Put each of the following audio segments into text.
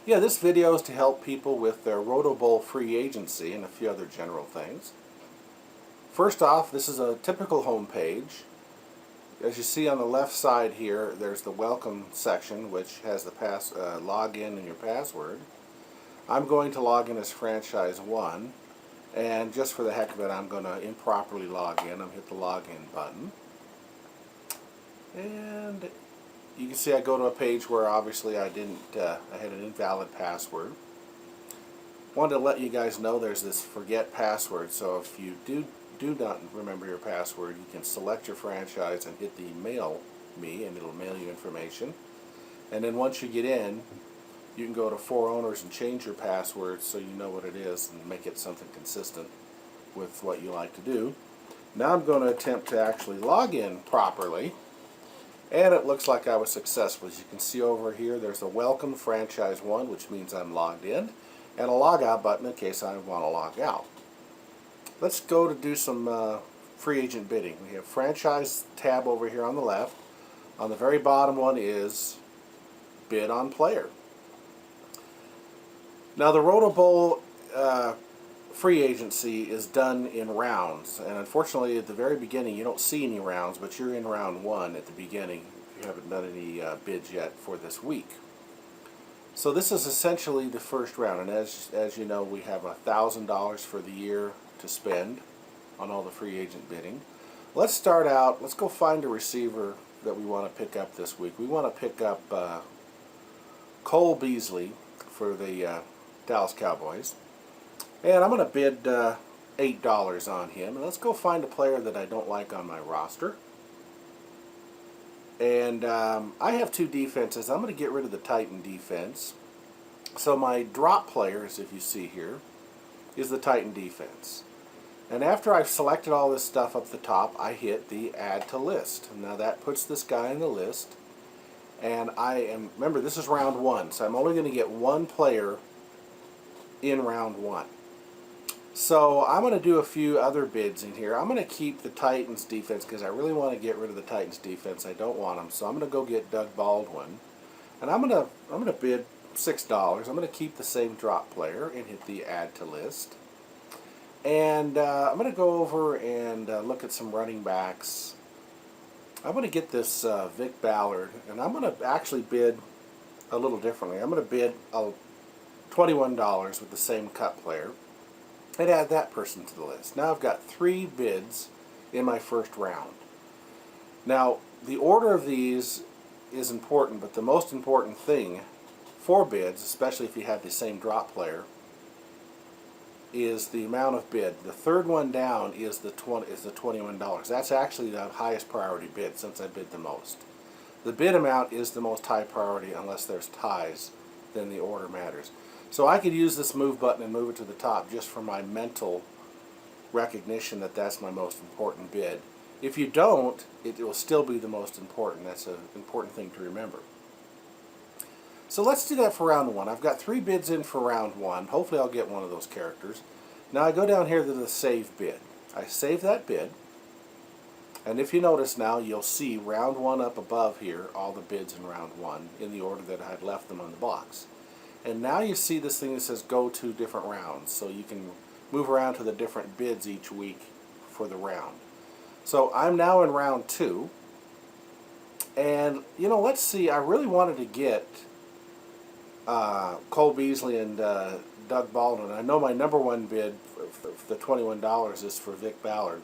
Yeah, this video is to help people with their RotoBowl free agency and a few other general things. First off, this is a typical home page. As you see on the left side here, there's the welcome section, which has the login and your password. I'm going to log in as franchise 1, and just for the heck of it, I'm going to improperly log in. I'm going to hit the login button. And you can see I go to a page where obviously I had an invalid password. Wanted to let you guys know there's this forget password, so if you do not remember your password, you can select your franchise and hit the mail me, and it'll mail you information. And then once you get in, you can go to For Owners and change your password so you know what it is and make it something consistent with what you like to do. Now I'm going to attempt to actually log in properly. And it looks like I was successful. As you can see over here, there's a Welcome Franchise 1, which means I'm logged in, and a Logout button in case I want to log out. Let's go to do some free agent bidding. We have Franchise tab over here on the left. On the very bottom one is Bid on Player. Now the RotoBowl free agency is done in rounds, and unfortunately at the very beginning you don't see any rounds, but you're in round 1 at the beginning if you haven't done any bids yet for this week. So this is essentially the first round, and as you know, we have $1,000 for the year to spend on all the free agent bidding. Let's start out, let's go find a receiver that we want to pick up this week. We want to pick up Cole Beasley for the Dallas Cowboys. And I'm going to bid $8 on him. And let's go find a player that I don't like on my roster. And I have 2 defenses. I'm going to get rid of the Titan defense. So my drop player, as if you see here, is the Titan defense. And after I've selected all this stuff up the top, I hit the Add to List. Now that puts this guy in the list. And remember, this is round 1, so I'm only going to get 1 player in round 1. So I'm going to do a few other bids in here. I'm going to keep the Titans defense because I really want to get rid of the Titans defense. I don't want them, so I'm going to go get Doug Baldwin, and I'm going to bid $6. I'm going to keep the same drop player and hit the Add to List. And I'm going to go over and look at some running backs. I'm going to get this Vic Ballard, and I'm going to actually bid a little differently. I'm going to bid $21 with the same cut player and add that person to the list. Now I've got 3 bids in my first round. Now the order of these is important, but the most important thing for bids, especially if you have the same drop player, is the amount of bid. The third one down is the $21. That's actually the highest priority bid since I bid the most. The bid amount is the most high priority unless there's ties, then the order matters. So I could use this move button and move it to the top just for my mental recognition that that's my most important bid. If you don't, it will still be the most important. That's an important thing to remember. So let's do that for round 1. I've got 3 bids in for round 1. Hopefully I'll get one of those characters. Now I go down here to the save bid. I save that bid, and if you notice now, you'll see round 1 up above here, all the bids in round 1 in the order that I had left them on the box. And now you see this thing that says go to different rounds, so you can move around to the different bids each week for the round. So I'm now in round 2, and let's see, I really wanted to get Cole Beasley and Doug Baldwin. I know my number 1 bid for the $21 is for Vic Ballard,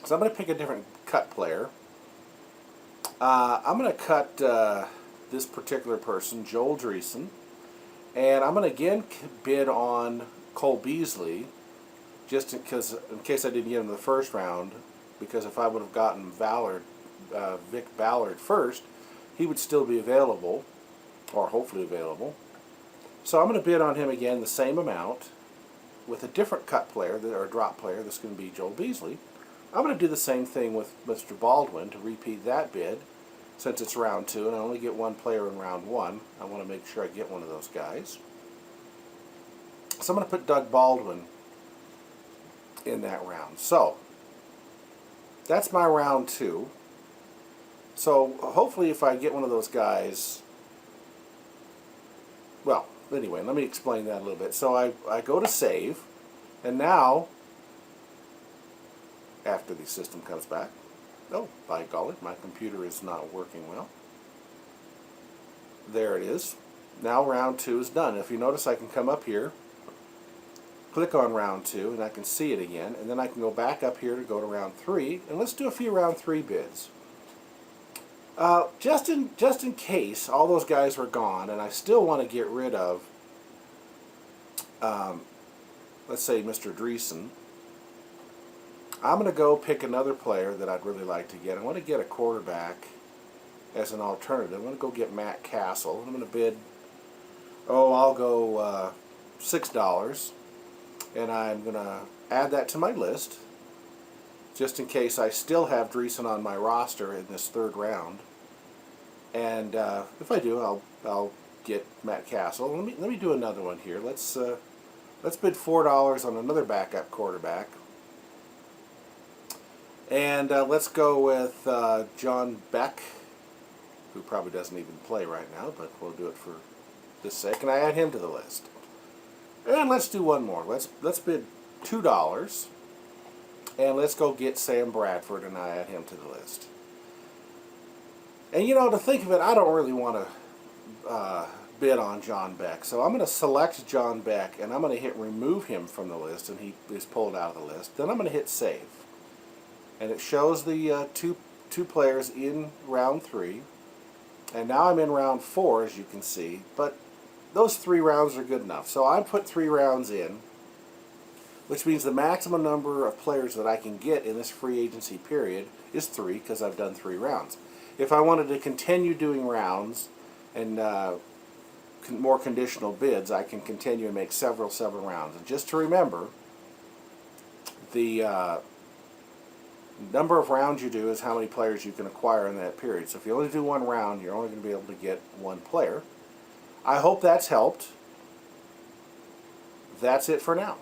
so I'm going to pick a different cut player. I'm going to cut this particular person, Joel Dreesen. And I'm going to again bid on Cole Beasley, just in case I didn't get him in the first round, because if I would have gotten Vic Ballard first, he would still be available, or hopefully available. So I'm going to bid on him again the same amount with a different cut player, or drop player. That's going to be Joel Beasley. I'm going to do the same thing with Mr. Baldwin to repeat that bid. Since it's round 2 and I only get 1 player in round 1, I want to make sure I get one of those guys. So I'm going to put Doug Baldwin in that round. So that's my round 2. So hopefully if I get one of those guys, well, anyway, let me explain that a little bit. So I go to save, and now, after the system comes back, oh, by golly, my computer is not working well. There it is. Now round 2 is done. If you notice, I can come up here, click on round 2, and I can see it again, and then I can go back up here to go to round 3, and let's do a few round 3 bids. Just in case all those guys were gone, and I still want to get rid of, let's say, Mr. Dreesen, I'm going to go pick another player that I'd really like to get. I want to get a quarterback as an alternative. I'm going to go get Matt Castle. I'm going to bid, I'll go $6, and I'm going to add that to my list, just in case I still have Dreesen on my roster in this 3rd round. And if I do, I'll get Matt Castle. Let me do another one here. Let's bid $4 on another backup quarterback, and let's go with John Beck, who probably doesn't even play right now, but we'll do it for this sake. And I add him to the list. And let's do one more. Let's bid $2. And let's go get Sam Bradford, and I add him to the list. And you know, to think of it, I don't really want to bid on John Beck. So I'm going to select John Beck, and I'm going to hit remove him from the list, and he is pulled out of the list. Then I'm going to hit save. And it shows the two players in round 3. And now I'm in round 4, as you can see. But those 3 rounds are good enough. So I put 3 rounds in, which means the maximum number of players that I can get in this free agency period is 3, because I've done 3 rounds. If I wanted to continue doing rounds and more conditional bids, I can continue and make several rounds. And just to remember, the number of rounds you do is how many players you can acquire in that period. So if you only do 1 round, you're only going to be able to get 1 player. I hope that's helped. That's it for now.